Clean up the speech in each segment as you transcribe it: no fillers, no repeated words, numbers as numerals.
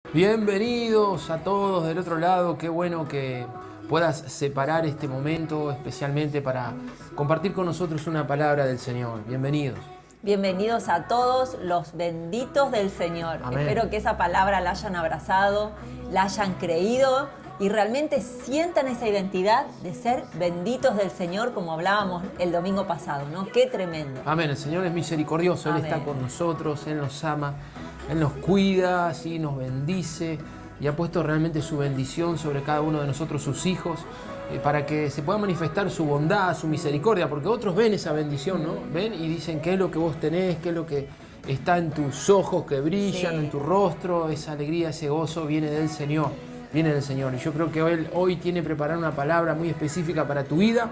Bienvenidos a todos del otro lado, qué bueno que puedas separar este momento especialmente para compartir con nosotros una palabra del Señor. Bienvenidos. Bienvenidos a todos los benditos del Señor. Amén. Espero que esa palabra la hayan abrazado, la hayan creído y realmente sientan esa identidad de ser benditos del Señor, como hablábamos el domingo pasado, ¿no? Qué tremendo. Amén. El Señor es misericordioso, Amén. Él está con nosotros, Él nos ama, Él nos cuida, ¿sí? Nos bendice y ha puesto realmente su bendición sobre cada uno de nosotros, sus hijos, para que se pueda manifestar su bondad, su misericordia, porque otros ven esa bendición, ¿no? Ven y dicen qué es lo que vos tenés, qué es lo que está en tus ojos que brillan, Sí. en tu rostro, esa alegría, ese gozo viene del Señor, viene del Señor. Y yo creo que Él hoy tiene preparada una palabra muy específica para tu vida.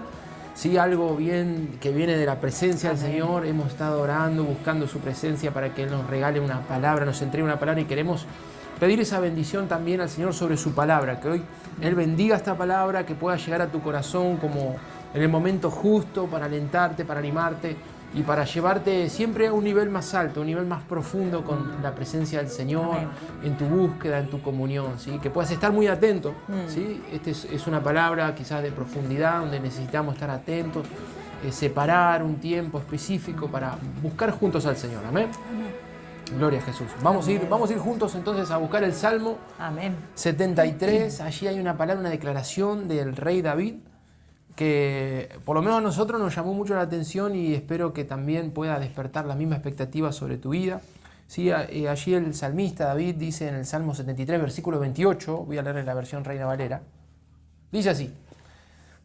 Sí, algo bien que viene de la presencia del Señor. Hemos estado orando, buscando su presencia para que Él nos regale una palabra, nos entregue una palabra y queremos pedir esa bendición también al Señor sobre su palabra, que hoy Él bendiga esta palabra, que pueda llegar a tu corazón como en el momento justo para alentarte, para animarte y para llevarte siempre a un nivel más alto, un nivel más profundo con la presencia del Señor, Amén. en tu búsqueda, en tu comunión, ¿sí? Que puedas estar muy atento, ¿sí? Esta es una palabra quizás de profundidad donde necesitamos estar atentos, separar un tiempo específico para buscar juntos al Señor. Amén. Gloria a Jesús. Vamos a ir juntos entonces a buscar el Salmo Amén. 73. Allí hay una palabra, una declaración del rey David que por lo menos a nosotros nos llamó mucho la atención y espero que también pueda despertar la misma expectativa sobre tu vida. Sí, allí el salmista David dice en el Salmo 73, versículo 28, voy a leer en la versión Reina Valera, dice así: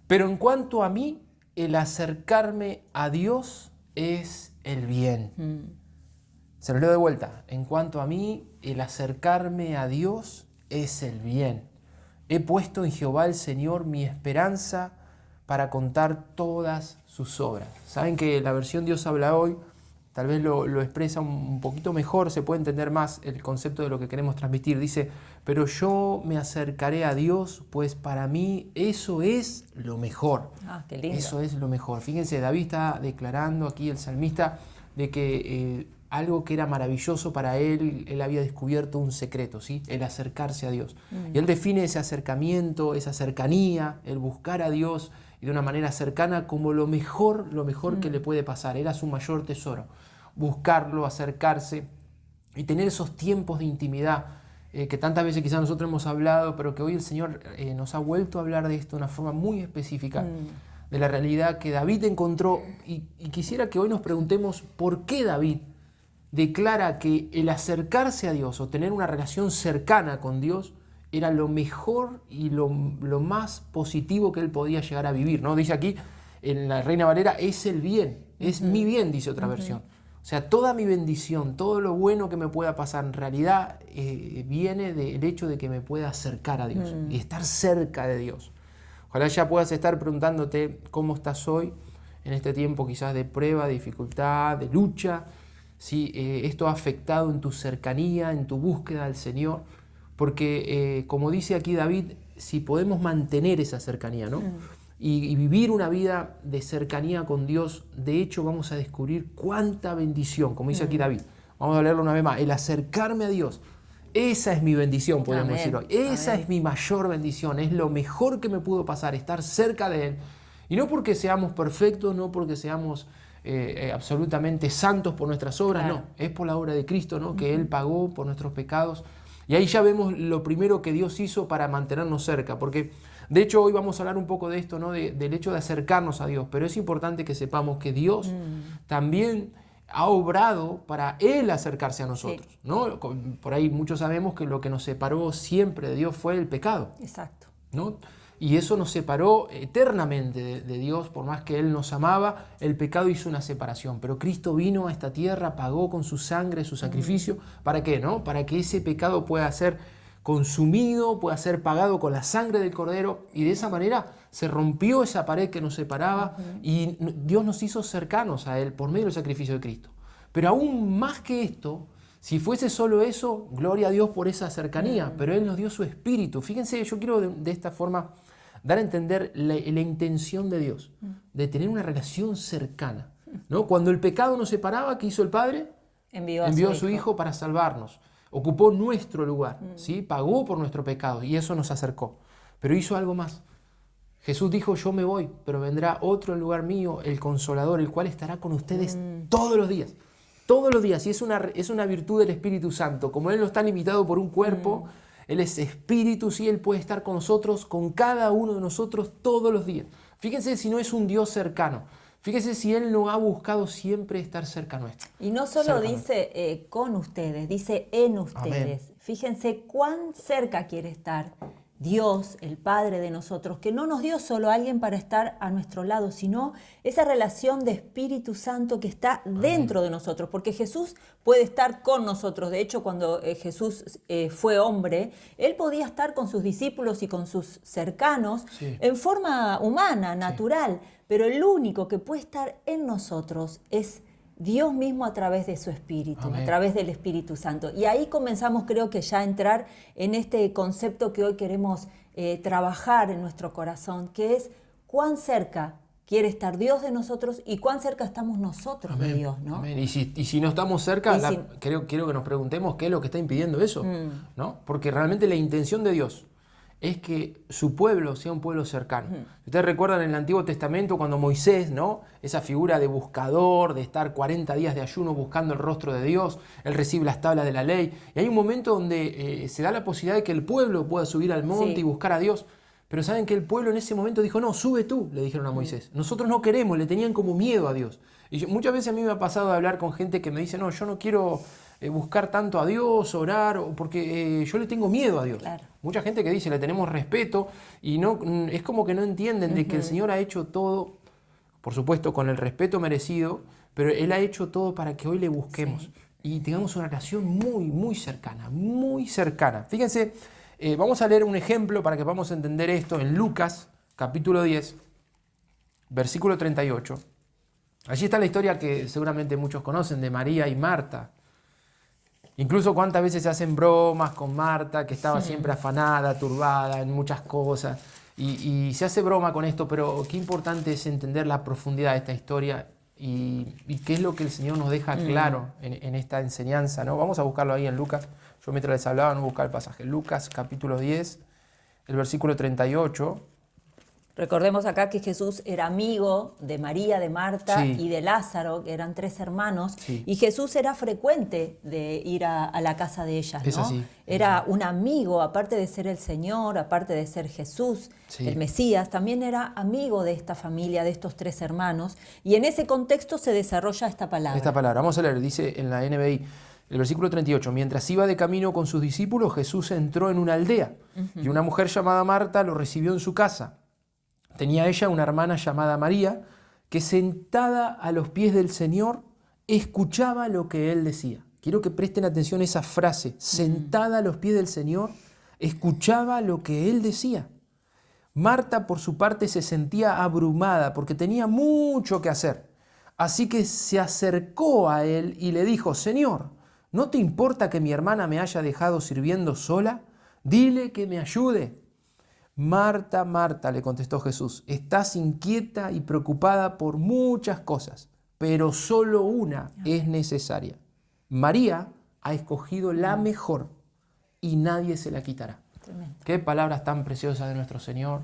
pero en cuanto a mí, el acercarme a Dios es el bien. Se lo leo de vuelta. En cuanto a mí, el acercarme a Dios es el bien. He puesto en Jehová el Señor mi esperanza para contar todas sus obras. Saben que la versión Dios habla hoy tal vez lo expresa un poquito mejor, se puede entender más el concepto de lo que queremos transmitir. Dice, pero yo me acercaré a Dios, pues para mí eso es lo mejor. Ah, qué lindo. Eso es lo mejor. Fíjense, David está declarando aquí, el salmista, de que algo que era maravilloso para él había descubierto un secreto, ¿sí? El acercarse a Dios. Y él define ese acercamiento, esa cercanía, el buscar a Dios y de una manera cercana como lo mejor que le puede pasar. Era su mayor tesoro. Buscarlo, acercarse y tener esos tiempos de intimidad que tantas veces quizás nosotros hemos hablado, pero que hoy el Señor nos ha vuelto a hablar de esto de una forma muy específica, de la realidad que David encontró. Y quisiera que hoy nos preguntemos por qué David declara que el acercarse a Dios o tener una relación cercana con Dios era lo mejor y lo más positivo que él podía llegar a vivir, ¿no? Dice aquí en la Reina Valera, es el bien, es mi bien, dice otra versión. O sea, toda mi bendición, todo lo bueno que me pueda pasar, en realidad viene del hecho de que me pueda acercar a Dios y estar cerca de Dios. Ojalá ya puedas estar preguntándote cómo estás hoy en este tiempo quizás de prueba, de dificultad, de lucha. Si esto ha afectado en tu cercanía, en tu búsqueda al Señor, porque como dice aquí David, si podemos mantener esa cercanía, ¿no? Y vivir una vida de cercanía con Dios, de hecho vamos a descubrir cuánta bendición, como dice aquí David. Vamos a leerlo una vez más, el acercarme a Dios, esa es mi bendición, podemos Amén. decir hoy. Esa es mi mayor bendición, es lo mejor que me pudo pasar, estar cerca de Él. Y no porque seamos perfectos, no porque seamos absolutamente santos por nuestras obras, Claro. no, es por la obra de Cristo, ¿no? Que Él pagó por nuestros pecados. Y ahí ya vemos lo primero que Dios hizo para mantenernos cerca, porque de hecho hoy vamos a hablar un poco de esto, ¿no? Del hecho de acercarnos a Dios, pero es importante que sepamos que Dios también ha obrado para Él acercarse a nosotros, Sí. ¿no? Por ahí muchos sabemos que lo que nos separó siempre de Dios fue el pecado, Exacto. ¿no? Y eso nos separó eternamente de Dios, por más que Él nos amaba, el pecado hizo una separación. Pero Cristo vino a esta tierra, pagó con su sangre, su sacrificio. ¿Para qué? ¿No? Para que ese pecado pueda ser consumido, pueda ser pagado con la sangre del Cordero. Y de esa manera se rompió esa pared que nos separaba y Dios nos hizo cercanos a Él por medio del sacrificio de Cristo. Pero aún más que esto, si fuese solo eso, gloria a Dios por esa cercanía, pero Él nos dio su espíritu. Fíjense, yo quiero de esta forma dar a entender la intención de Dios, de tener una relación cercana, ¿no? Cuando el pecado nos separaba, ¿qué hizo el Padre? Envió Envió a su su Hijo para salvarnos. ocupó nuestro lugar, ¿sí? Pagó por nuestro pecado y eso nos acercó. Pero hizo algo más. Jesús dijo, yo me voy, pero vendrá otro en lugar mío, el Consolador, el cual estará con ustedes todos los días. Todos los días. Y es una virtud del Espíritu Santo. Como Él no está limitado por un cuerpo, Él es Espíritu, sí, Él puede estar con nosotros, con cada uno de nosotros todos los días. Fíjense si no es un Dios cercano. Fíjense si Él no ha buscado siempre estar cerca nuestro. Y no solo dice con ustedes, dice en ustedes. Amén. Fíjense cuán cerca quiere estar Dios, el Padre de nosotros, que no nos dio solo a alguien para estar a nuestro lado, sino esa relación de Espíritu Santo que está dentro de nosotros, porque Jesús puede estar con nosotros. De hecho, cuando Jesús fue hombre, Él podía estar con sus discípulos y con sus cercanos en forma humana, natural, pero el único que puede estar en nosotros es Dios mismo a través de su Espíritu, a través del Espíritu Santo. Y ahí comenzamos, creo que ya a entrar en este concepto que hoy queremos trabajar en nuestro corazón, que es cuán cerca quiere estar Dios de nosotros y cuán cerca estamos nosotros de Dios, ¿no? Amén. Y si no estamos cerca, quiero que nos preguntemos qué es lo que está impidiendo eso, ¿no? Porque realmente la intención de Dios es que su pueblo sea un pueblo cercano. Ustedes recuerdan en el Antiguo Testamento cuando Moisés, ¿no? Esa figura de buscador, de estar 40 días de ayuno buscando el rostro de Dios, él recibe las tablas de la ley, y hay un momento donde se da la posibilidad de que el pueblo pueda subir al monte y buscar a Dios. Pero saben que el pueblo en ese momento dijo, no, sube tú, le dijeron a Moisés. Nosotros no queremos, le tenían como miedo a Dios. Y muchas veces a mí me ha pasado de hablar con gente que me dice, no, yo no quiero buscar tanto a Dios, orar, porque yo le tengo miedo a Dios. Claro. Mucha gente que dice, le tenemos respeto, y no es como que no entienden de que el Señor ha hecho todo, por supuesto con el respeto merecido, pero Él ha hecho todo para que hoy le busquemos y tengamos una relación muy, muy cercana, muy cercana. Fíjense, vamos a leer un ejemplo para que podamos entender esto en Lucas, capítulo 10, versículo 38. Allí está la historia que seguramente muchos conocen de María y Marta. Incluso cuántas veces se hacen bromas con Marta, que estaba siempre afanada, turbada en muchas cosas. Y se hace broma con esto, pero qué importante es entender la profundidad de esta historia y qué es lo que el Señor nos deja claro en esta enseñanza, ¿no? Vamos a buscarlo ahí en Lucas. Yo mientras les hablaba no buscaba el pasaje. Lucas capítulo 10, el versículo 38. Recordemos acá que Jesús era amigo de María, de Marta y de Lázaro, que eran 3 hermanos, y Jesús era frecuente de ir a la casa de ellas, ¿no? Es así. Era un amigo, aparte de ser el Señor, aparte de ser Jesús, el Mesías, también era amigo de esta familia, de estos 3 hermanos, y en ese contexto se desarrolla esta palabra. Esta palabra, vamos a leer, dice en la NBI, el versículo 38, mientras iba de camino con sus discípulos, Jesús entró en una aldea, y una mujer llamada Marta lo recibió en su casa. Tenía ella una hermana llamada María, que sentada a los pies del Señor, escuchaba lo que Él decía. Quiero que presten atención a esa frase, sentada a los pies del Señor, escuchaba lo que Él decía. Marta, por su parte, se sentía abrumada porque tenía mucho que hacer. Así que se acercó a Él y le dijo, Señor, ¿no te importa que mi hermana me haya dejado sirviendo sola? Dile que me ayude. Marta, Marta, le contestó Jesús, estás inquieta y preocupada por muchas cosas, pero solo una es necesaria. María ha escogido la mejor y nadie se la quitará. Tremendo. Qué palabras tan preciosas de nuestro Señor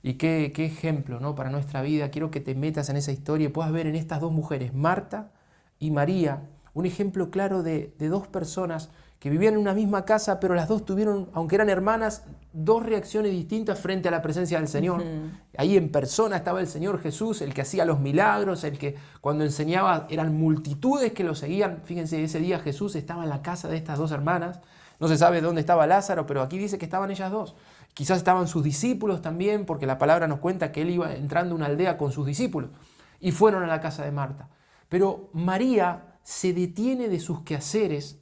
y qué ejemplo, ¿no? Para nuestra vida. Quiero que te metas en esa historia y puedas ver en estas 2 mujeres, Marta y María, un ejemplo claro de 2 personas que vivían en una misma casa, pero las 2 tuvieron, aunque eran hermanas, 2 reacciones distintas frente a la presencia del Señor. Ahí en persona estaba el Señor Jesús, el que hacía los milagros, el que cuando enseñaba eran multitudes que lo seguían. Fíjense, ese día Jesús estaba en la casa de estas 2 hermanas. No se sabe dónde estaba Lázaro, pero aquí dice que estaban ellas 2. Quizás estaban sus discípulos también, porque la palabra nos cuenta que él iba entrando a una aldea con sus discípulos. Y fueron a la casa de Marta. Pero María se detiene de sus quehaceres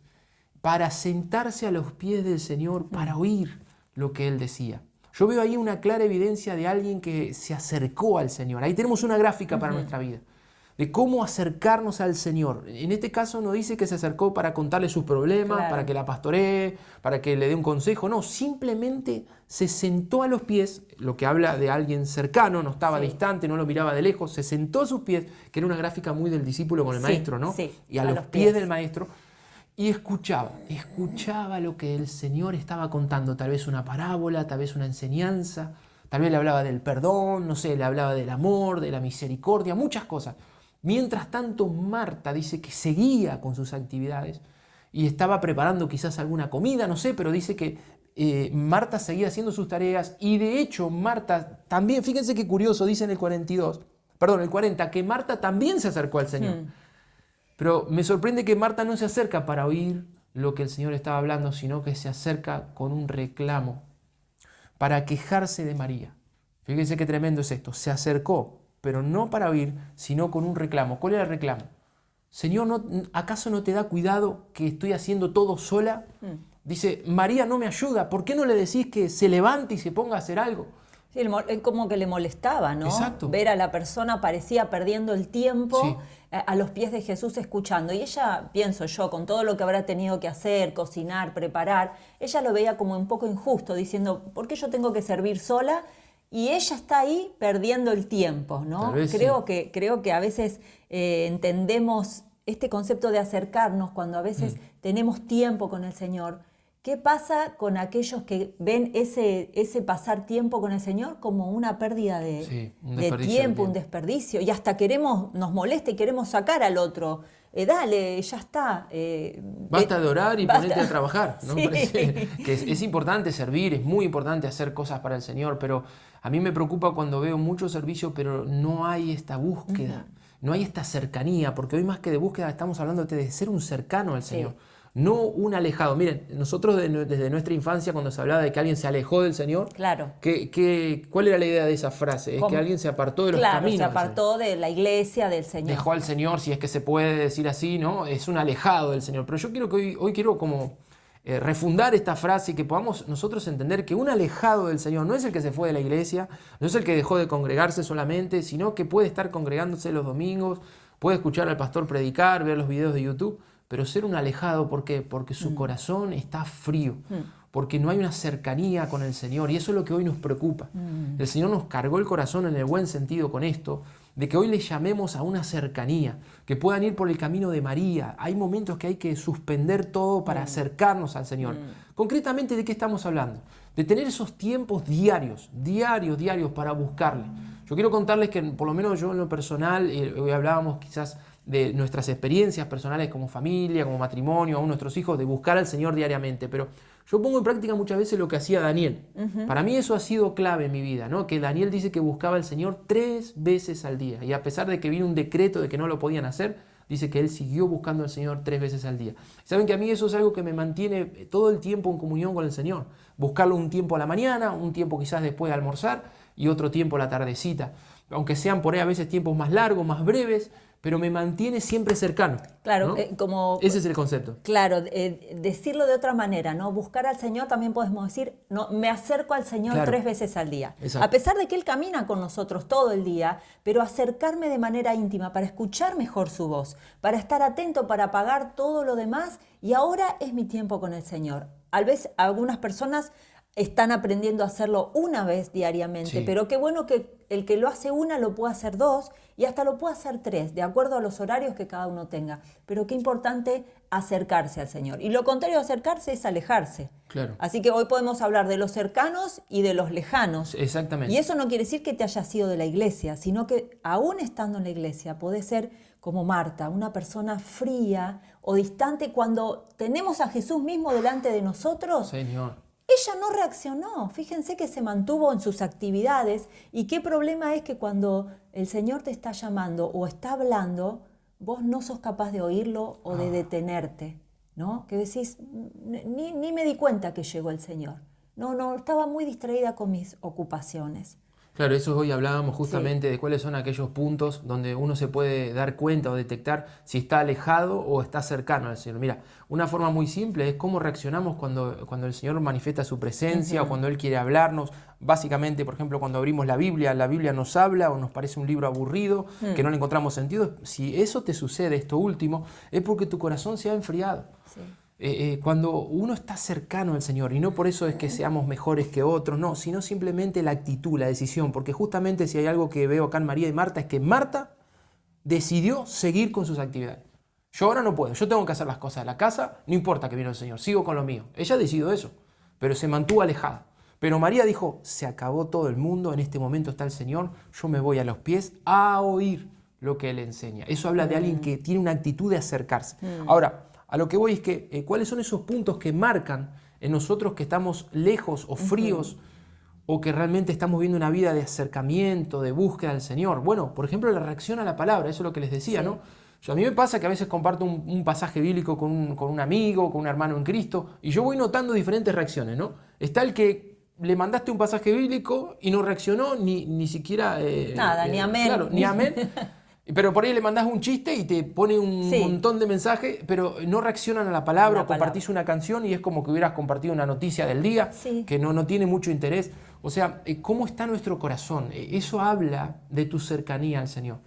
para sentarse a los pies del Señor, para oír lo que Él decía. Yo veo ahí una clara evidencia de alguien que se acercó al Señor. Ahí tenemos una gráfica para nuestra vida, de cómo acercarnos al Señor. En este caso no dice que se acercó para contarle sus problemas, para que la pastoree, para que le dé un consejo. No, simplemente se sentó a los pies, lo que habla de alguien cercano, no estaba distante, no lo miraba de lejos, se sentó a sus pies, que era una gráfica muy del discípulo con el maestro, ¿no? Sí, y a los pies del maestro. y escuchaba lo que el Señor estaba contando, tal vez una parábola, tal vez una enseñanza, tal vez le hablaba del perdón, no sé, le hablaba del amor, de la misericordia, muchas cosas. Mientras tanto, Marta dice que seguía con sus actividades y estaba preparando quizás alguna comida, no sé, pero dice que Marta seguía haciendo sus tareas y de hecho Marta también, fíjense qué curioso, dice en el 40, que Marta también se acercó al Señor. Pero me sorprende que Marta no se acerca para oír lo que el Señor estaba hablando, sino que se acerca con un reclamo para quejarse de María. Fíjense qué tremendo es esto. Se acercó, pero no para oír, sino con un reclamo. ¿Cuál era el reclamo? Señor, ¿acaso no te da cuidado que estoy haciendo todo sola? Dice, María no me ayuda. ¿Por qué no le decís que se levante y se ponga a hacer algo? Sí, como que le molestaba, ¿no? Exacto. Ver a la persona parecía perdiendo el tiempo Sí. a los pies de Jesús escuchando. Y ella, pienso yo, con todo lo que habrá tenido que hacer, cocinar, preparar, ella lo veía como un poco injusto, diciendo, ¿por qué yo tengo que servir sola? Y ella está ahí perdiendo el tiempo, ¿no? Tal vez Creo sí. que a veces entendemos este concepto de acercarnos cuando a veces tenemos tiempo con el Señor. ¿Qué pasa con aquellos que ven ese pasar tiempo con el Señor como una pérdida de tiempo, un desperdicio? Y hasta nos molesta y queremos sacar al otro. Dale, ya está. Basta de orar y basta. ponete a trabajar, ¿no? Sí. Parece que es importante servir, es muy importante hacer cosas para el Señor, pero a mí me preocupa cuando veo mucho servicio, pero no hay esta búsqueda, no hay esta cercanía, porque hoy más que de búsqueda estamos hablando de ser un cercano al Señor. No un alejado. Miren, nosotros desde nuestra infancia, cuando se hablaba de que alguien se alejó del Señor, Claro. ¿cuál era la idea de esa frase? Es que alguien se apartó de los caminos. Claro, se apartó de la iglesia, del Señor. Dejó al Señor, si es que se puede decir así, ¿no? Es un alejado del Señor. Pero yo quiero que hoy quiero como refundar esta frase y que podamos nosotros entender que un alejado del Señor no es el que se fue de la iglesia, no es el que dejó de congregarse solamente, sino que puede estar congregándose los domingos, puede escuchar al pastor predicar, ver los videos de YouTube, pero ser un alejado, ¿por qué? Porque su corazón está frío, porque no hay una cercanía con el Señor, y eso es lo que hoy nos preocupa. El Señor nos cargó el corazón en el buen sentido con esto, de que hoy le llamemos a una cercanía, que puedan ir por el camino de María. Hay momentos que hay que suspender todo para acercarnos al Señor. Concretamente, ¿de qué estamos hablando? De tener esos tiempos diarios para buscarle. Yo quiero contarles que, por lo menos yo en lo personal, hoy hablábamos quizás de nuestras experiencias personales como familia, como matrimonio, aún nuestros hijos, de buscar al Señor diariamente, pero yo pongo en práctica muchas veces lo que hacía Daniel. Para mí eso ha sido clave en mi vida, ¿no? Que Daniel dice que buscaba al Señor 3 veces al día, y a pesar de que vino un decreto de que no lo podían hacer, dice que él siguió buscando al Señor 3 veces al día. Saben que a mí eso es algo que me mantiene todo el tiempo en comunión con el Señor. Buscarlo un tiempo a la mañana, un tiempo quizás después de almorzar y otro tiempo a la tardecita. Aunque sean por ahí a veces tiempos más largos, más breves, pero me mantiene siempre cercano. Claro, ¿no? Ese es el concepto. Claro, decirlo de otra manera, ¿no? Buscar al Señor también podemos decir, no, me acerco al Señor 3 veces al día. Exacto. A pesar de que Él camina con nosotros todo el día, pero acercarme de manera íntima para escuchar mejor su voz, para estar atento, para apagar todo lo demás, y ahora es mi tiempo con el Señor. A veces algunas personas están aprendiendo a hacerlo una vez diariamente, pero qué bueno que el que lo hace una lo pueda hacer 2 y hasta lo pueda hacer 3, de acuerdo a los horarios que cada uno tenga. Pero qué importante acercarse al Señor. Y lo contrario de acercarse es alejarse. Claro. Así que hoy podemos hablar de los cercanos y de los lejanos. Exactamente. Y eso no quiere decir que te hayas ido de la iglesia, sino que aún estando en la iglesia podés ser como Marta, una persona fría o distante cuando tenemos a Jesús mismo delante de nosotros. Señor. Ella no reaccionó, fíjense que se mantuvo en sus actividades, y qué problema es que cuando el Señor te está llamando o está hablando, vos no sos capaz de oírlo o de detenerte, ¿no? Que decís, ni me di cuenta que llegó el Señor. No, estaba muy distraída con mis ocupaciones. Claro, eso hoy hablábamos justamente de cuáles son aquellos puntos donde uno se puede dar cuenta o detectar si está alejado o está cercano al Señor. Mira, una forma muy simple es cómo reaccionamos cuando el Señor manifiesta su presencia o cuando Él quiere hablarnos. Básicamente, por ejemplo, cuando abrimos la Biblia nos habla o nos parece un libro aburrido, que no le encontramos sentido. Si eso te sucede, esto último, es porque tu corazón se ha enfriado. Sí. Cuando uno está cercano al Señor, y no por eso es que seamos mejores que otros, no, sino simplemente la actitud, la decisión, porque justamente si hay algo que veo acá en María y Marta, es que Marta decidió seguir con sus actividades. Yo ahora no puedo, yo tengo que hacer las cosas de la casa, no importa que vino el Señor, sigo con lo mío. Ella decidió eso, pero se mantuvo alejada. Pero María dijo, se acabó todo el mundo, en este momento está el Señor, yo me voy a los pies a oír lo que Él enseña. Eso habla de alguien que tiene una actitud de acercarse. Ahora, a lo que voy es que, ¿cuáles son esos puntos que marcan en nosotros que estamos lejos o fríos o que realmente estamos viendo una vida de acercamiento, de búsqueda del Señor? Bueno, por ejemplo, la reacción a la palabra, eso es lo que les decía, ¿no? A mí me pasa que a veces comparto un pasaje bíblico con un amigo, con un hermano en Cristo, y yo voy notando diferentes reacciones, ¿no? Está el que le mandaste un pasaje bíblico y no reaccionó ni siquiera... Nada, ni amén. Claro, ni amén. Pero por ahí le mandás un chiste y te pone un montón de mensajes, pero no reaccionan a la palabra, o compartís una canción y es como que hubieras compartido una noticia del día, que no tiene mucho interés. O sea, ¿cómo está nuestro corazón? Eso habla de tu cercanía al Señor.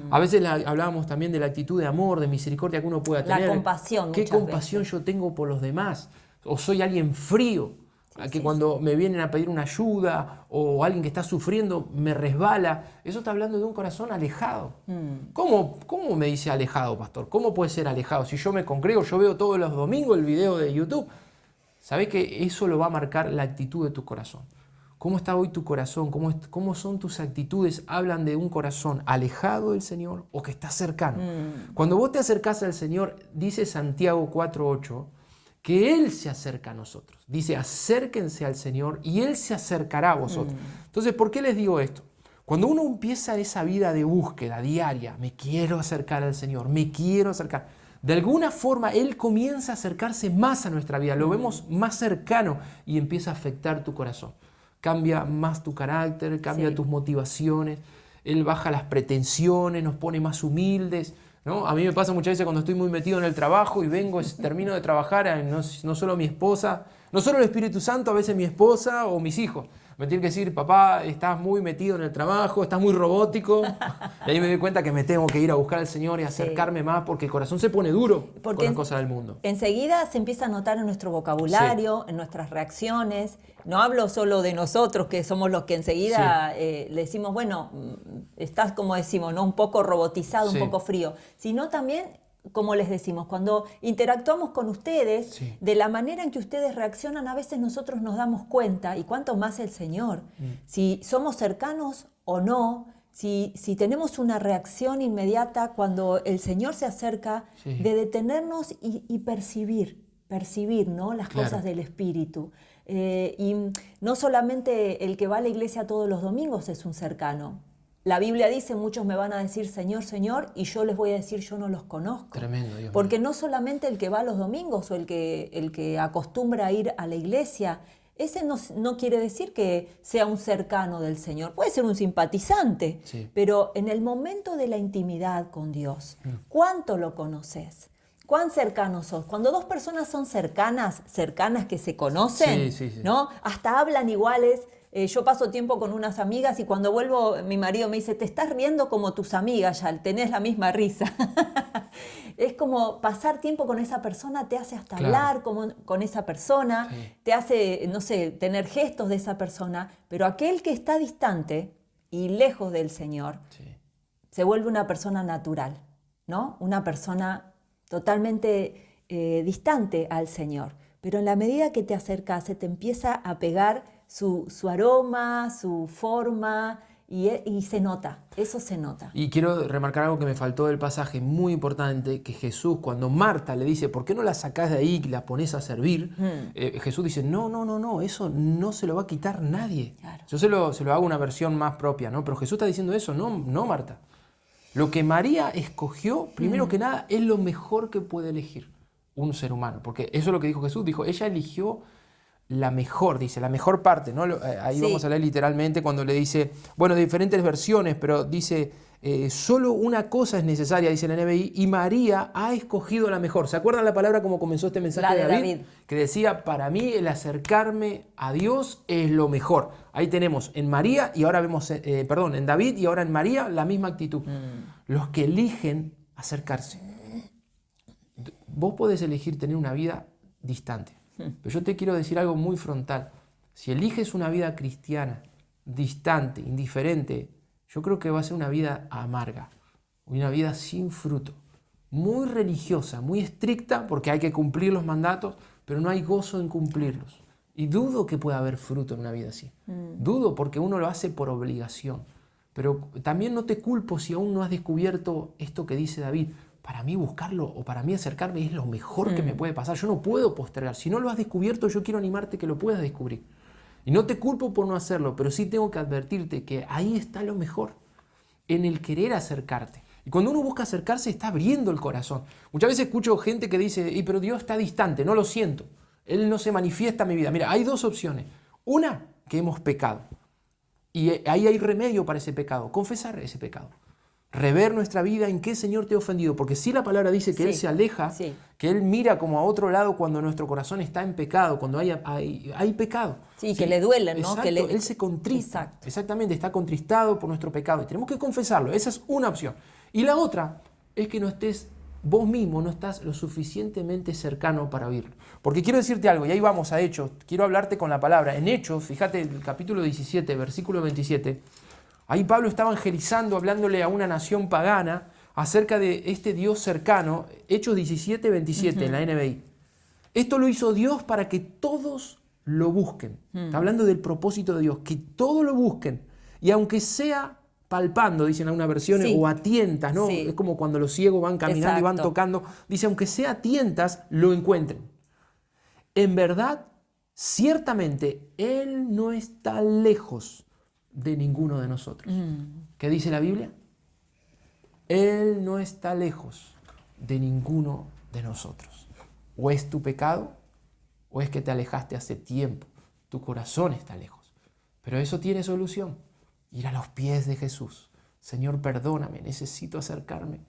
A veces hablábamos también de la actitud de amor, de misericordia que uno pueda tener. La compasión. ¿Qué compasión yo tengo por los demás? ¿O soy alguien frío? Que cuando me vienen a pedir una ayuda o alguien que está sufriendo me resbala. Eso está hablando de un corazón alejado. ¿Cómo me dice alejado, pastor? ¿Cómo puede ser alejado? Si yo me congrego, yo veo todos los domingos el video de YouTube. ¿Sabés que eso lo va a marcar la actitud de tu corazón? ¿Cómo está hoy tu corazón? ¿Cómo son tus actitudes? ¿Hablan de un corazón alejado del Señor o que está cercano? Cuando vos te acercás al Señor, dice Santiago 4:8, que Él se acerca a nosotros. Dice, acérquense al Señor y Él se acercará a vosotros. Entonces, ¿por qué les digo esto? Cuando uno empieza esa vida de búsqueda diaria, me quiero acercar al Señor, me quiero acercar, de alguna forma Él comienza a acercarse más a nuestra vida, lo vemos más cercano y empieza a afectar tu corazón. Cambia más tu carácter, cambia tus motivaciones, Él baja las pretensiones, nos pone más humildes, ¿no? A mí me pasa muchas veces cuando estoy muy metido en el trabajo y termino de trabajar, no solo mi esposa, no solo el Espíritu Santo, a veces mi esposa o mis hijos. Me tienen que decir, papá, estás muy metido en el trabajo, estás muy robótico. Y ahí me doy cuenta que me tengo que ir a buscar al Señor y acercarme más porque el corazón se pone duro con las cosas del mundo. Enseguida se empieza a notar en nuestro vocabulario, en nuestras reacciones. No hablo solo de nosotros, que somos los que enseguida le decimos, bueno, estás, como decimos, ¿no? Un poco robotizado, un poco frío, sino también, como les decimos, cuando interactuamos con ustedes, de la manera en que ustedes reaccionan, a veces nosotros nos damos cuenta, y cuánto más el Señor, si somos cercanos o no, si tenemos una reacción inmediata cuando el Señor se acerca, de detenernos y percibir, ¿no? Las cosas del Espíritu. Y no solamente el que va a la iglesia todos los domingos es un cercano. La Biblia dice, muchos me van a decir Señor, Señor, y yo les voy a decir, yo no los conozco. Tremendo, Dios Porque mío. no solamente el que va los domingos o el que acostumbra a ir a la iglesia, ese no quiere decir que sea un cercano del Señor. Puede ser un simpatizante, pero en el momento de la intimidad con Dios, ¿cuánto lo conoces? ¿Cuán cercanos sos? Cuando dos personas son cercanas que se conocen, ¿no? Hasta hablan iguales. Yo paso tiempo con unas amigas y cuando vuelvo mi marido me dice, te estás riendo como tus amigas, ya tenés la misma risa. Es como pasar tiempo con esa persona te hace hasta hablar con esa persona, te hace, no sé, tener gestos de esa persona, pero aquel que está distante y lejos del Señor se vuelve una persona natural, ¿no? Una persona totalmente distante al Señor. Pero en la medida que te acercas, se te empieza a pegar su aroma, su forma, y se nota, eso se nota. Y quiero remarcar algo que me faltó del pasaje, muy importante, que Jesús, cuando Marta le dice, ¿por qué no la sacás de ahí y la pones a servir? Jesús dice, no, eso no se lo va a quitar nadie. Claro. Yo se lo hago una versión más propia, ¿no? Pero Jesús está diciendo eso, no Marta. Lo que María escogió, primero que nada, es lo mejor que puede elegir un ser humano. Porque eso es lo que dijo Jesús. Dijo, ella eligió la mejor, dice, la mejor parte, ¿no? Ahí vamos a leer literalmente cuando le dice, bueno, de diferentes versiones, pero dice, solo una cosa es necesaria, dice la NBI, y María ha escogido la mejor. ¿Se acuerdan la palabra como comenzó este mensaje de David? Que decía, para mí el acercarme a Dios es lo mejor. Ahí tenemos en María y ahora vemos, en David y ahora en María la misma actitud. Los que eligen acercarse. Vos podés elegir tener una vida distante. Pero yo te quiero decir algo muy frontal. Si eliges una vida cristiana, distante, indiferente, yo creo que va a ser una vida amarga, una vida sin fruto. muy religiosa, muy estricta, porque hay que cumplir los mandatos, pero no hay gozo en cumplirlos. Y dudo que pueda haber fruto en una vida así. Dudo porque uno lo hace por obligación. Pero también no te culpo si aún no has descubierto esto que dice David. Para mí buscarlo o para mí acercarme es lo mejor que me puede pasar. Yo no puedo postergar. Si no lo has descubierto, yo quiero animarte que lo puedas descubrir. Y no te culpo por no hacerlo, pero sí tengo que advertirte que ahí está lo mejor, en el querer acercarte. Y cuando uno busca acercarse, está abriendo el corazón. Muchas veces escucho gente que dice, pero Dios está distante, no lo siento. Él no se manifiesta en mi vida. Mira, hay dos opciones. Una, que hemos pecado. Y ahí hay remedio para ese pecado, confesar ese pecado. Rever nuestra vida, en qué Señor te he ofendido. Porque si la palabra dice que Él se aleja, que Él mira como a otro lado cuando nuestro corazón está en pecado, cuando hay pecado. Sí, que le duele, ¿no? Exacto, Él se contrista. Exacto. Exactamente, está contristado por nuestro pecado. Y tenemos que confesarlo. Esa es una opción. Y la otra es que vos mismo no estás lo suficientemente cercano para oírlo. Porque quiero decirte algo, y ahí vamos a Hechos. Quiero hablarte con la palabra. En Hechos, fíjate, el capítulo 17, versículo 27. Ahí Pablo está evangelizando, hablándole a una nación pagana acerca de este Dios cercano. Hechos 17, 27 en la NBI. Esto lo hizo Dios para que todos lo busquen. Está hablando del propósito de Dios, que todos lo busquen. Y aunque sea palpando, dicen algunas versiones, o a tientas, ¿no? Es como cuando los ciegos van caminando y van tocando. Dice, aunque sea a tientas, lo encuentren. En verdad, ciertamente, Él no está lejos de ninguno de nosotros. ¿Qué dice la Biblia? Él no está lejos de ninguno de nosotros. O es tu pecado, o es que te alejaste hace tiempo. Tu corazón está lejos. Pero eso tiene solución. Ir a los pies de Jesús. Señor, perdóname, necesito acercarme.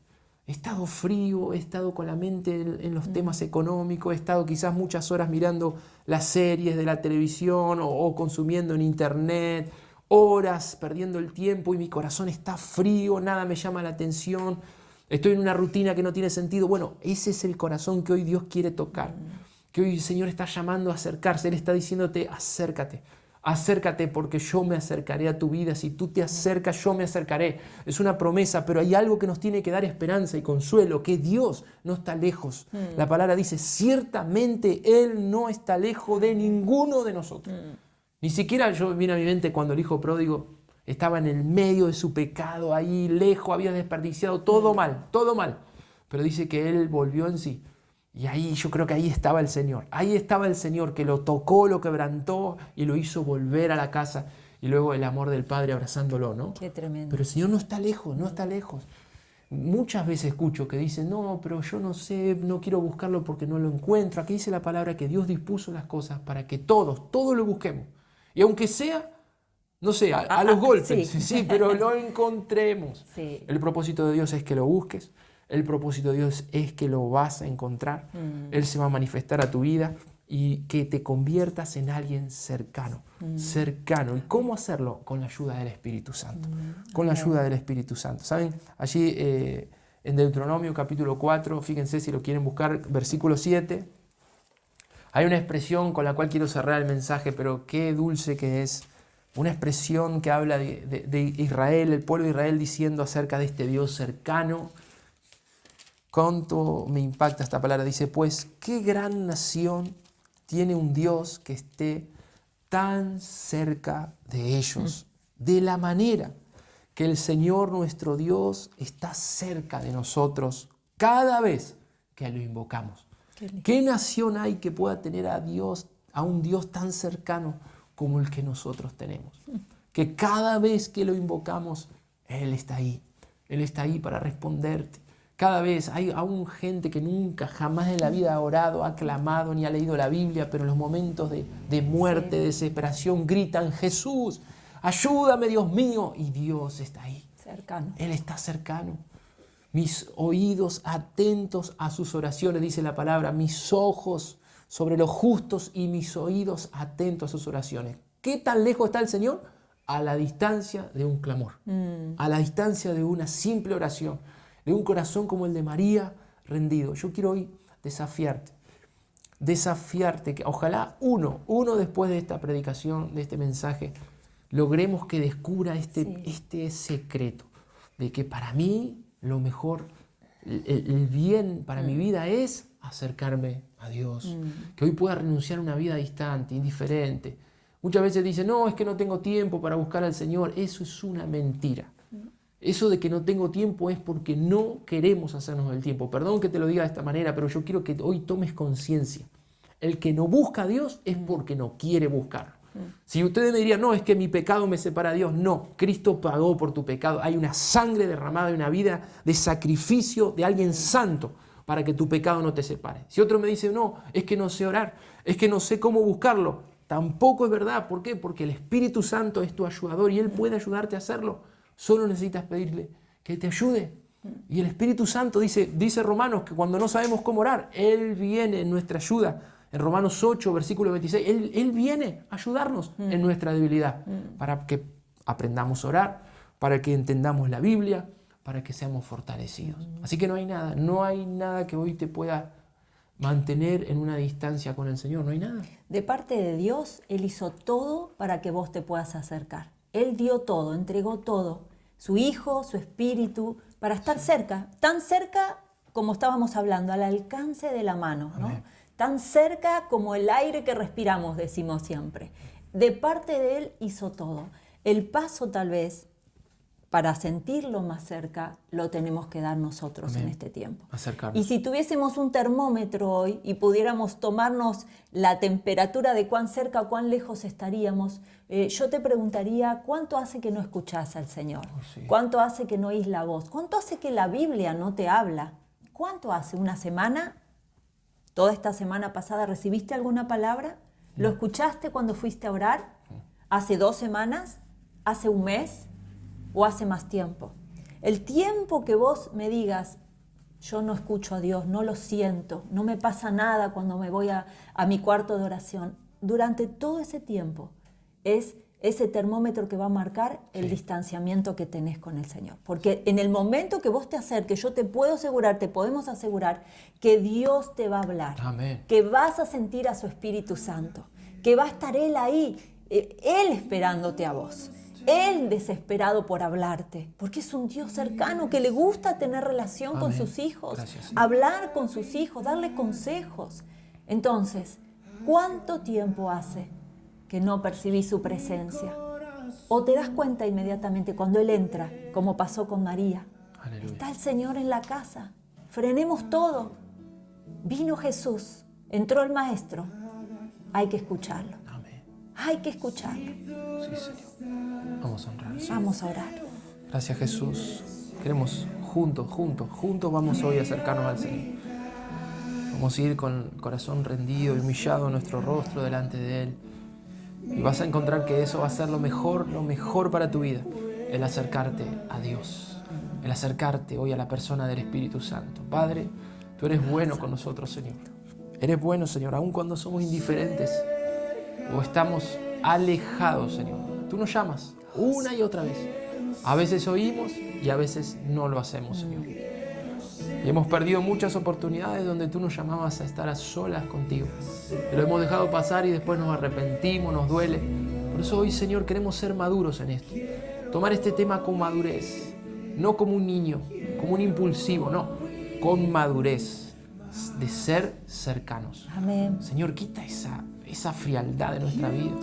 He estado frío, he estado con la mente en los temas económicos, he estado quizás muchas horas mirando las series de la televisión o consumiendo en internet, horas perdiendo el tiempo y mi corazón está frío, nada me llama la atención, estoy en una rutina que no tiene sentido. Bueno, ese es el corazón que hoy Dios quiere tocar, que hoy el Señor está llamando a acercarse. Él está diciéndote, acércate. Acércate porque yo me acercaré a tu vida. Si tú te acercas, yo me acercaré. Es una promesa, pero hay algo que nos tiene que dar esperanza y consuelo, que Dios no está lejos. La palabra dice, ciertamente Él no está lejos de ninguno de nosotros. Ni siquiera viene a mi mente cuando el hijo pródigo estaba en el medio de su pecado, ahí lejos, había desperdiciado todo mal, todo mal. Pero dice que Él volvió en sí. Y ahí yo creo que ahí estaba el Señor. Ahí estaba el Señor que lo tocó, lo quebrantó y lo hizo volver a la casa. Y luego el amor del Padre abrazándolo, ¿no? Qué tremendo. Pero el Señor no está lejos, no está lejos. Muchas veces escucho que dicen, no, pero yo no sé, no quiero buscarlo porque no lo encuentro. Aquí dice la palabra que Dios dispuso las cosas para que todos lo busquemos. Y aunque sea, no sé, a los golpes, sí, pero lo encontremos. Sí. El propósito de Dios es que lo busques. El propósito de Dios es que lo vas a encontrar. Él se va a manifestar a tu vida y que te conviertas en alguien cercano. Cercano. ¿Y cómo hacerlo? Con la ayuda del Espíritu Santo. Con la ayuda del Espíritu Santo. ¿Saben? Allí en Deuteronomio capítulo 4, fíjense si lo quieren buscar, versículo 7. Hay una expresión con la cual quiero cerrar el mensaje, pero qué dulce que es. Una expresión que habla de Israel, el pueblo de Israel diciendo acerca de este Dios cercano. ¿Cuánto me impacta esta palabra? Dice, pues, ¿qué gran nación tiene un Dios que esté tan cerca de ellos? De la manera que el Señor nuestro Dios está cerca de nosotros cada vez que lo invocamos. ¿Qué nación hay que pueda tener a Dios, a un Dios tan cercano como el que nosotros tenemos? Que cada vez que lo invocamos, Él está ahí. Él está ahí para responderte. Cada vez hay aún gente que nunca, jamás en la vida ha orado, ha clamado, ni ha leído la Biblia, pero en los momentos de muerte, de desesperación, gritan, Jesús, ayúdame, Dios mío. Y Dios está ahí. Cercano. Él está cercano. Mis oídos atentos a sus oraciones, dice la palabra, mis ojos sobre los justos y mis oídos atentos a sus oraciones. ¿Qué tan lejos está el Señor? A la distancia de un clamor, a la distancia de una simple oración, de un corazón como el de María rendido. Yo quiero hoy desafiarte, que ojalá uno después de esta predicación, de este mensaje, logremos que descubra este secreto de que para mí lo mejor el bien para mi vida es acercarme a Dios. Que hoy pueda renunciar a una vida distante, indiferente. Muchas veces dicen, no, es que no tengo tiempo para buscar al Señor. Eso es una mentira. Eso de que no tengo tiempo es porque no queremos hacernos el tiempo. Perdón que te lo diga de esta manera, pero yo quiero que hoy tomes conciencia. El que no busca a Dios es porque no quiere buscarlo. Si ustedes me dirían, no, es que mi pecado me separa de Dios. No, Cristo pagó por tu pecado. Hay una sangre derramada, hay una vida de sacrificio de alguien santo para que tu pecado no te separe. Si otro me dice, no, es que no sé orar, es que no sé cómo buscarlo, tampoco es verdad. ¿Por qué? Porque el Espíritu Santo es tu ayudador y Él puede ayudarte a hacerlo. Solo necesitas pedirle que te ayude. Y el Espíritu Santo dice Romanos que cuando no sabemos cómo orar, Él viene en nuestra ayuda. En Romanos 8, versículo 26, Él viene a ayudarnos en nuestra debilidad para que aprendamos a orar, para que entendamos la Biblia, para que seamos fortalecidos. Así que no hay nada que hoy te pueda mantener en una distancia con el Señor, no hay nada. De parte de Dios, Él hizo todo para que vos te puedas acercar. Él dio todo, entregó todo, su Hijo, su Espíritu, para estar cerca, tan cerca como estábamos hablando, al alcance de la mano, ¿no? Amén. Tan cerca como el aire que respiramos, decimos siempre. De parte de Él hizo todo. El paso tal vez para sentirlo más cerca lo tenemos que dar nosotros. Amén. En este tiempo. Acercarnos. Y si tuviésemos un termómetro hoy y pudiéramos tomarnos la temperatura de cuán cerca o cuán lejos estaríamos, yo te preguntaría, ¿cuánto hace que no escuchás al Señor? Sí. ¿Cuánto hace que no oís la voz? ¿Cuánto hace que la Biblia no te habla? ¿Cuánto hace? ¿Una semana? ¿Toda esta semana pasada recibiste alguna palabra? ¿Lo escuchaste cuando fuiste a orar? ¿Hace 2 semanas? ¿Hace un mes? ¿O hace más tiempo? El tiempo que vos me digas, yo no escucho a Dios, no lo siento, no me pasa nada cuando me voy a mi cuarto de oración, durante todo ese tiempo es ese termómetro que va a marcar el distanciamiento que tenés con el Señor. Porque en el momento que vos te acerques, yo te puedo asegurar, te podemos asegurar que Dios te va a hablar. Amén. Que vas a sentir a su Espíritu Santo, que va a estar Él ahí, Él esperándote a vos. Él desesperado por hablarte, porque es un Dios cercano que le gusta tener relación Amén. Con sus hijos, Gracias, hablar con sus hijos, darle consejos. Entonces, ¿cuánto tiempo hace que no percibís su presencia? O te das cuenta inmediatamente cuando Él entra, como pasó con María. Aleluya. Está el Señor en la casa, frenemos todo. Vino Jesús, entró el Maestro, hay que escucharlo. Amén. Hay que escucharlo. Sí, Señor. Vamos a honrar. Señor. Vamos a orar. Gracias, Jesús. Queremos juntos vamos hoy a acercarnos al Señor. Vamos a ir con el corazón rendido y humillado nuestro rostro delante de Él. Y vas a encontrar que eso va a ser lo mejor para tu vida. El acercarte a Dios. El acercarte hoy a la persona del Espíritu Santo. Padre, tú eres bueno con nosotros, Señor. Eres bueno, Señor, aun cuando somos indiferentes o estamos alejados, Señor. Tú nos llamas una y otra vez. A veces oímos y a veces no lo hacemos, Señor. Y hemos perdido muchas oportunidades donde tú nos llamabas a estar a solas contigo. Lo hemos dejado pasar y después nos arrepentimos, nos duele. Por eso hoy, Señor, queremos ser maduros en esto. Tomar este tema con madurez. No como un niño, como un impulsivo, no. Con madurez. De ser cercanos. Amén. Señor, quita esa frialdad de nuestra vida.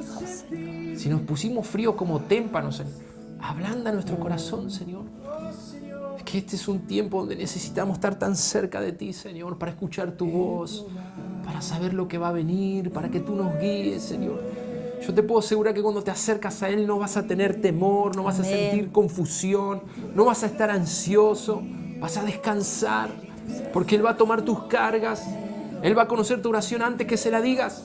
Si nos pusimos fríos como témpanos, Señor, ablanda nuestro corazón, Señor. Es que este es un tiempo donde necesitamos estar tan cerca de ti, Señor, para escuchar tu voz, para saber lo que va a venir, para que tú nos guíes, Señor. Yo te puedo asegurar que cuando te acercas a Él no vas a tener temor, no vas a sentir confusión, no vas a estar ansioso, vas a descansar, porque Él va a tomar tus cargas, Él va a conocer tu oración antes que se la digas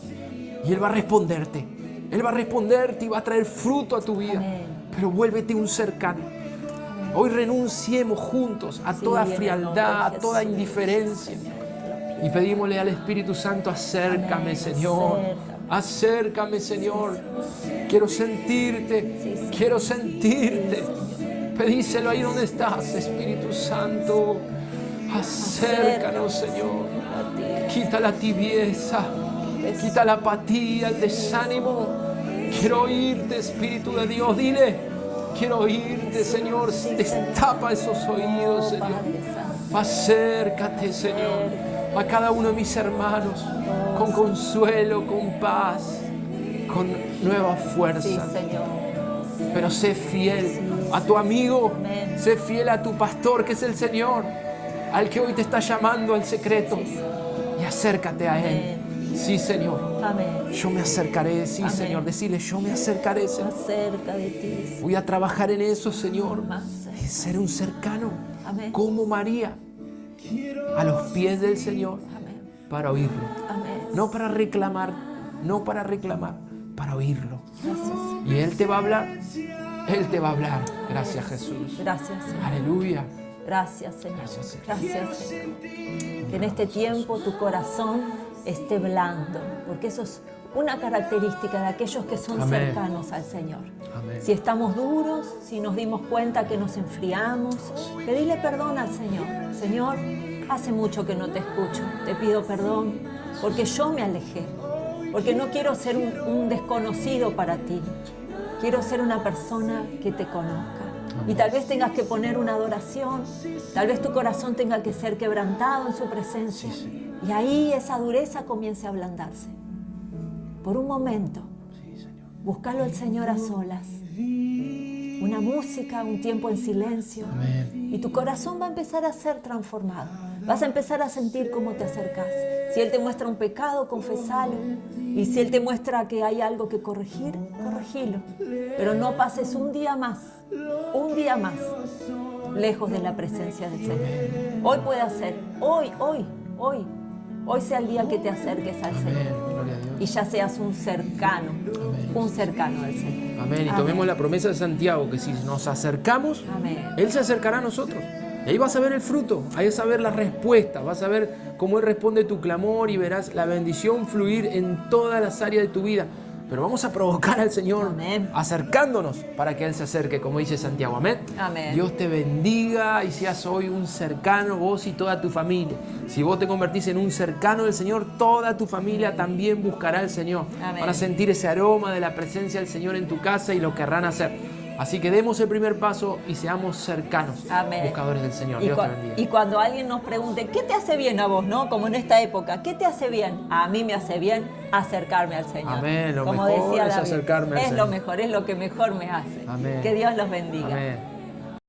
y Él va a responderte. Él va a responderte y va a traer fruto a tu vida. Pero vuélvete un cercano. Hoy renunciemos juntos a toda frialdad, a toda indiferencia. Y pedímosle al Espíritu Santo, acércame, Señor. Acércame, Señor. Quiero sentirte. Quiero sentirte. Pedíselo ahí donde estás, Espíritu Santo. Acércanos, Señor. Quita la tibieza. Quita la apatía, el desánimo. Quiero oírte, Espíritu de Dios. Dile, quiero oírte, Señor. Destapa esos oídos, Señor. Acércate, Señor, a cada uno de mis hermanos con consuelo, con paz, con nueva fuerza. Sí, Señor. Pero sé fiel a tu amigo, Amén. sé fiel a tu pastor, que es el Señor, al que hoy te está llamando al secreto. Y acércate a Él. Sí, Señor. Amén. Yo me acercaré, sí, Amén. Señor. Decirle, yo me acercaré, Señor. Más cerca de ti. Voy a trabajar en eso, Señor. Más cerca. Y ser un cercano, Amén. como María, a los pies del Señor, Amén. para oírlo. Amén. No para reclamar, no para reclamar, para oírlo. Gracias. Y Él te va a hablar. Él te va a hablar. Gracias, Jesús. Gracias, Señor. Aleluya. Gracias, Señor. Gracias, Señor. Gracias, Señor. Que en este tiempo tu corazón esté blando, porque eso es una característica de aquellos que son Amén. cercanos al Señor. Amén. Si estamos duros, si nos dimos cuenta que nos enfriamos, pedile perdón al Señor. Señor, hace mucho que no te escucho, te pido perdón porque yo me alejé, porque no quiero ser un desconocido para ti, quiero ser una persona que te conozca. Y tal vez tengas que poner una adoración, tal vez tu corazón tenga que ser quebrantado en su presencia. Y ahí esa dureza comience a ablandarse. Por un momento, búscalo al Señor a solas. Una música, un tiempo en silencio. Amén. Y tu corazón va a empezar a ser transformado. Vas a empezar a sentir cómo te acercas. Si Él te muestra un pecado, confesalo. Y si Él te muestra que hay algo que corregir, corregilo. Pero no pases un día más, lejos de la presencia del Señor. Hoy puede ser, hoy sea el día que te acerques al Amén. Señor. Gloria a Dios. Y ya seas un cercano del Señor. Amén. Y tomemos la promesa de Santiago, que si nos acercamos, Amén. Él se acercará a nosotros. Y ahí vas a ver el fruto, ahí vas a ver la respuesta, vas a ver cómo Él responde tu clamor y verás la bendición fluir en todas las áreas de tu vida. Pero vamos a provocar al Señor, Amén. acercándonos para que Él se acerque, como dice Santiago. Amén. Amén. Dios te bendiga y seas hoy un cercano, vos y toda tu familia. Si vos te convertís en un cercano del Señor, toda tu familia también buscará al Señor. Amén. Van a sentir ese aroma de la presencia del Señor en tu casa y lo querrán hacer. Así que demos el primer paso y seamos cercanos, Amén. buscadores del Señor. Y, Dios te bendiga. y cuando alguien nos pregunte, ¿qué te hace bien a vos, no? Como en esta época, ¿qué te hace bien? A mí me hace bien acercarme al Señor. Amén. Lo Como mejor decía es David, acercarme al es Señor. lo mejor, es lo que mejor me hace. Amén. Que Dios los bendiga. Amén.